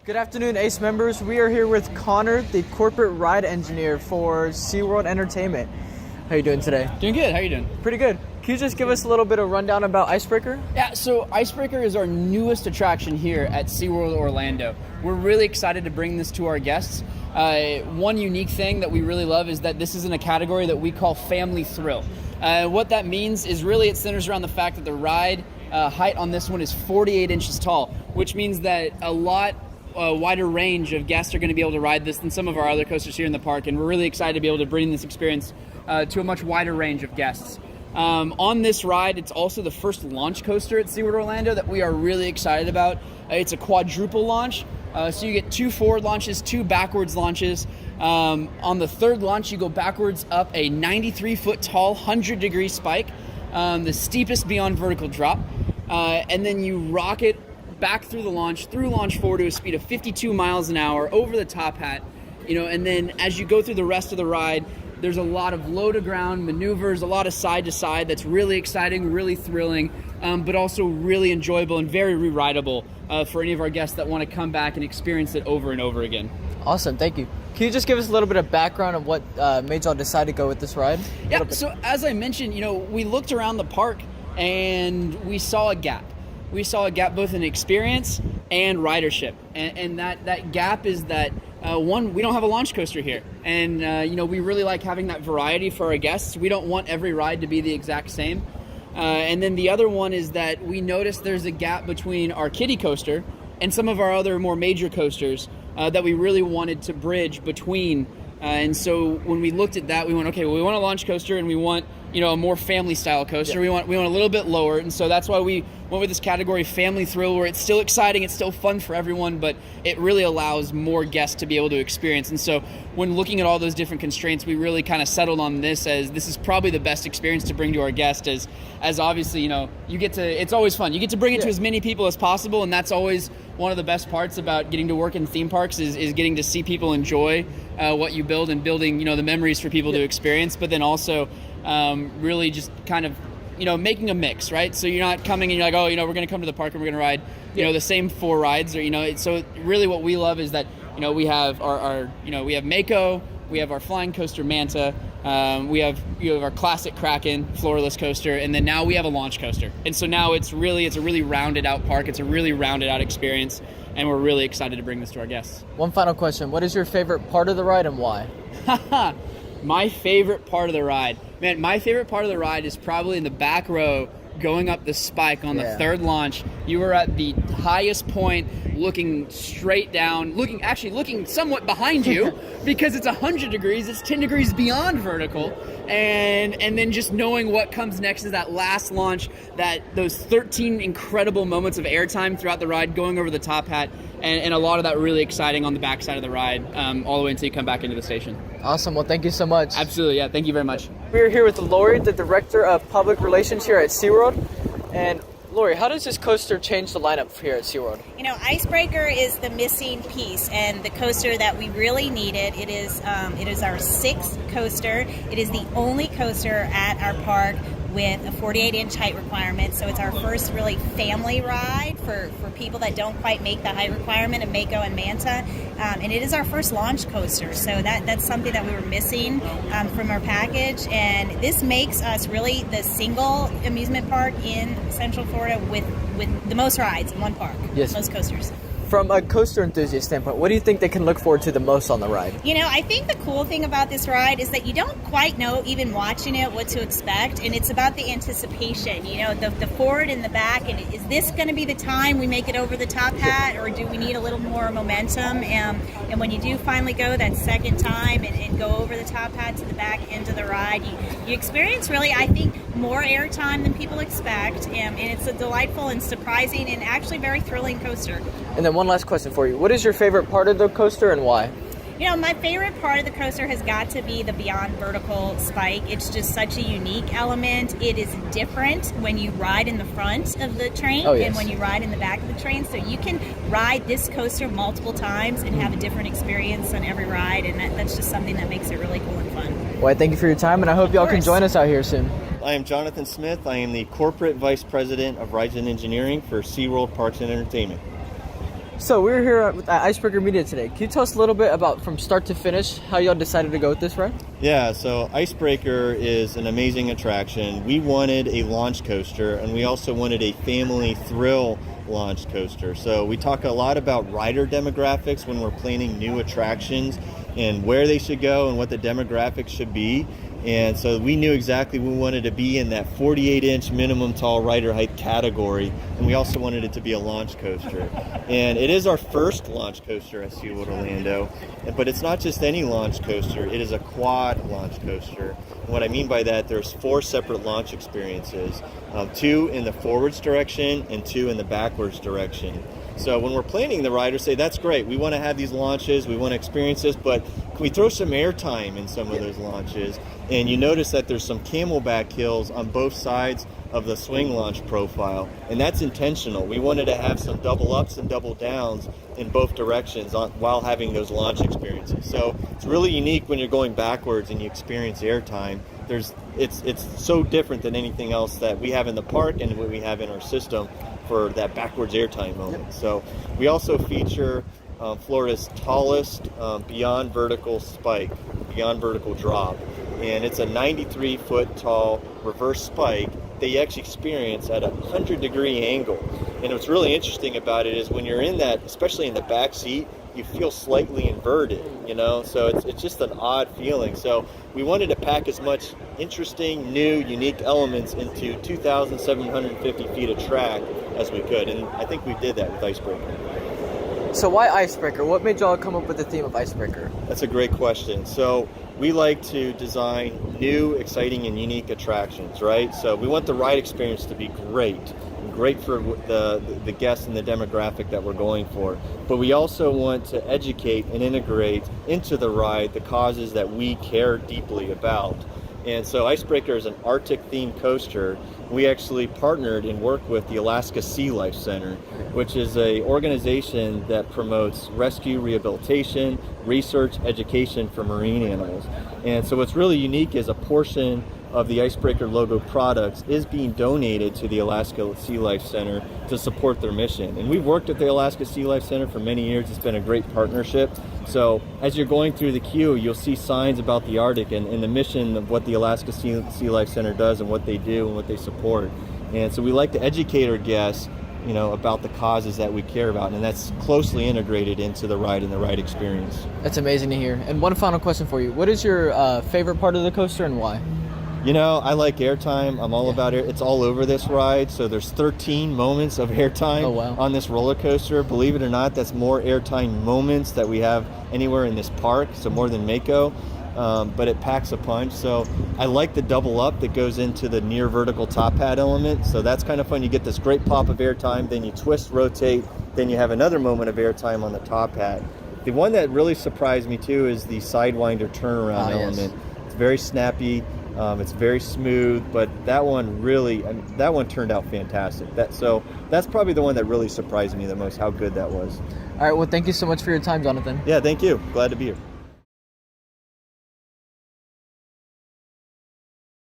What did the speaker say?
Good afternoon, ACE members. We are here with Connor, the corporate ride engineer for SeaWorld Entertainment. How are you doing today? Doing good. How are you doing? Pretty good. Can you just give us a little bit of rundown about Icebreaker? Yeah, so Icebreaker is our newest attraction here at SeaWorld Orlando. We're really excited to bring this to our guests. One unique thing that we really love is that this is in a category that we call Family Thrill. What that means is really it centers around the fact that the ride height on this one is 48 inches tall, which means that a wider range of guests are going to be able to ride this than some of our other coasters here in the park, and we're really excited to be able to bring this experience to a much wider range of guests. On this ride, it's also the first launch coaster at SeaWorld Orlando that we are really excited about. It's a quadruple launch, so you get 2 forward launches, 2 backwards launches. On the third launch, you go backwards up a 93-foot tall, 100-degree spike, the steepest beyond vertical drop, and then you rocket back through the launch, through launch 4 to a speed of 52 miles an hour over the top hat, and then as you go through the rest of the ride, there's a lot of low to ground maneuvers, a lot of side to side that's really exciting, really thrilling, but also really enjoyable and very re-rideable for any of our guests that want to come back and experience it over and over again. Awesome, thank you. Can you just give us a little bit of background of what made y'all decide to go with this ride? Yeah, so as I mentioned, we looked around the park and we saw a gap. We saw a gap both in experience and ridership. And that gap is that, one, we don't have a launch coaster here. And, we really like having that variety for our guests. We don't want every ride to be the exact same. And then the other one is that we noticed there's a gap between our kiddie coaster and some of our other more major coasters that we really wanted to bridge between. And so when we looked at that, we went, okay, well, we want a launch coaster and we want a more family style coaster. Yeah. We want a little bit lower, and so that's why we went with this category Family Thrill, where it's still exciting, it's still fun for everyone, but it really allows more guests to be able to experience. And so when looking at all those different constraints, we really kind of settled on this as this is probably the best experience to bring to our guests, as obviously, you get to, it's always fun. You get to bring it to as many people as possible, and that's always one of the best parts about getting to work in theme parks is getting to see people enjoy what you build and building, the memories for people to experience, but then also really just kind of, making a mix, right? So you're not coming and you're like, oh, we're going to come to the park and we're going to ride, the same 4 rides, or, so really what we love is that, we have we have Mako, we have our flying coaster Manta, we have our classic Kraken floorless coaster, and then now we have a launch coaster. And so now it's a really rounded out park. It's a really rounded out experience, and we're really excited to bring this to our guests. One final question. What is your favorite part of the ride and why? My favorite part of the ride. Man, my favorite part of the ride is probably in the back row going up the spike on the third launch. You were at the highest point, looking straight down, looking somewhat behind you because it's 100 degrees, it's 10 degrees beyond vertical, and then just knowing what comes next is that last launch, those 13 incredible moments of airtime throughout the ride, going over the top hat, and a lot of that really exciting on the backside of the ride, all the way until you come back into the station. Awesome. Well, thank you so much. Absolutely. Yeah. Thank you very much. We're here with Lori, the Director of Public Relations here at SeaWorld. And Lori, how does this coaster change the lineup here at SeaWorld? Icebreaker is the missing piece and the coaster that we really needed. It is our 6th coaster. It is the only coaster at our park with a 48-inch height requirement, so it's our first really family ride for people that don't quite make the height requirement of Mako and Manta, and it is our first launch coaster, so that's something that we were missing from our package, and this makes us really the single amusement park in Central Florida with the most rides in one park. Yes. Most coasters. From a coaster enthusiast standpoint, what do you think they can look forward to the most on the ride? I think the cool thing about this ride is that you don't quite know, even watching it, what to expect, and it's about the anticipation, the forward and the back, and is this going to be the time we make it over the top hat, or do we need a little more momentum? And when you do finally go that second time and go over the top hat to the back end of the ride, you experience really, I think, more airtime than people expect, and it's a delightful and surprising and actually very thrilling coaster. And then one last question for you. What is your favorite part of the coaster and why? My favorite part of the coaster has got to be the beyond vertical spike. It's just such a unique element. It is different when you ride in the front of the train than when you ride in the back of the train. So you can ride this coaster multiple times and have a different experience on every ride, and that's just something that makes it really cool and fun. Well, thank you for your time, and I hope y'all can join us out here soon. I am Jonathan Smith. I am the Corporate Vice President of Rides and Engineering for SeaWorld Parks and Entertainment. So we're here at Icebreaker Media today. Can you tell us a little bit about, from start to finish, how y'all decided to go with this ride? Yeah, so Icebreaker is an amazing attraction. We wanted a launch coaster, and we also wanted a family thrill launch coaster. So we talk a lot about rider demographics when we're planning new attractions and where they should go and what the demographics should be. And so we knew exactly we wanted to be in that 48-inch minimum tall rider height category, and we also wanted it to be a launch coaster. And it is our first launch coaster at SeaWorld Orlando, but it's not just any launch coaster, it is a quad launch coaster. And what I mean by that, there's 4 separate launch experiences, 2 in the forwards direction and 2 in the backwards direction. So when we're planning the ride, say that's great, we want to have these launches, we want to experience this, but can we throw some air time in some of those launches? And you notice that there's some camelback hills on both sides of the swing launch profile, and that's intentional. We wanted to have some double ups and double downs in both directions while having those launch experiences. So it's really unique when you're going backwards and you experience air time. It's so different than anything else that we have in the park and what we have in our system for that backwards airtime moment. Yep. So we also feature Florida's tallest beyond vertical spike, beyond vertical drop. And it's a 93-foot tall reverse spike that you actually experience at a 100-degree angle. And what's really interesting about it is when you're in that, especially in the back seat, you feel slightly inverted, you know? So it's just an odd feeling. So we wanted to pack as much interesting, new, unique elements into 2,750 feet of track as we could. And I think we did that with Icebreaker. So why Icebreaker? What made y'all come up with the theme of Icebreaker? That's a great question. So we like to design new, exciting, and unique attractions, right? So we want the ride experience to be great for the guests and the demographic that we're going for. But we also want to educate and integrate into the ride the causes that we care deeply about. And so Icebreaker is an Arctic-themed coaster. We actually partnered and worked with the Alaska Sea Life Center, which is an organization that promotes rescue, rehabilitation, research, education for marine animals. And so what's really unique is a portion of the Icebreaker logo products is being donated to the Alaska Sea Life Center to support their mission. And we've worked at the Alaska Sea Life Center for many years. It's been a great partnership. So as you're going through the queue, you'll see signs about the Arctic and the mission of what the Alaska Sea Life Center does and what they do and what they support. And so we like to educate our guests, you know, about the causes that we care about, and that's closely integrated into the ride and the ride experience. That's amazing to hear. And one final question for you. What is your favorite part of the coaster and why? You know, I like airtime. I'm all about it. It's all over this ride. So there's 13 moments of airtime on this roller coaster. Believe it or not, that's more airtime moments that we have anywhere in this park. So more than Mako. But it packs a punch. So I like the double up that goes into the near vertical top hat element. So that's kind of fun. You get this great pop of airtime, then you twist, rotate, then you have another moment of airtime on the top hat. The one that really surprised me too is the Sidewinder turnaround element. Yes. It's very snappy. It's very smooth, but that one turned out fantastic. So that's probably the one that really surprised me the most, how good that was. All right, well, thank you so much for your time, Jonathan. Yeah, thank you. Glad to be here.